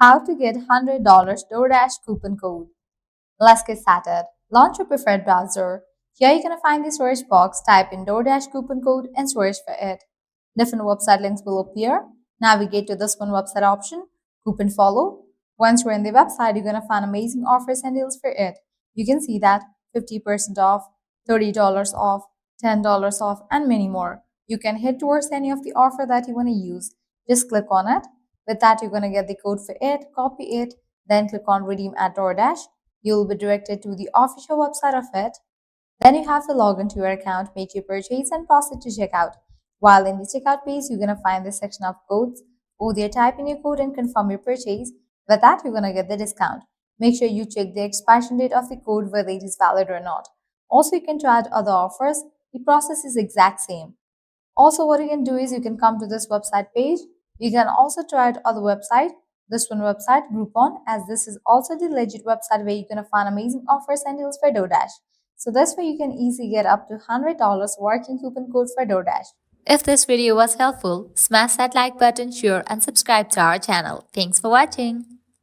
How to get $100 DoorDash coupon code. Let's get started. Launch your preferred browser. Here you're going to find the search box, type in DoorDash coupon code and search for it. Different website links will appear. Navigate to this one website option, coupon follow. Once you're in the website, you're going to find amazing offers and deals for it. You can see that 50% off, $30 off, $10 off, and many more. You can hit towards any of the offer that you want to use. Just click on it. With that, you're going to get the code for it, copy it, then click on redeem at DoorDash. You'll be directed to the official website of it. Then you have to log into your account, make your purchase, and proceed to checkout. While in the checkout page, you're going to find this section of codes. Over there, type in your code and confirm your purchase. With that, you're going to get the discount. Make sure you check the expiration date of the code, whether it is valid or not. Also, you can try out other offers. The process is exact same. Also, what you can do is you can come to this website page. You can also try out other website. This one website, Groupon, as this is also the legit website where you're going to find amazing offers and deals for DoorDash. So this way you can easily get up to $100 working coupon code for DoorDash. If this video was helpful, smash that like button, share and subscribe to our channel. Thanks for watching.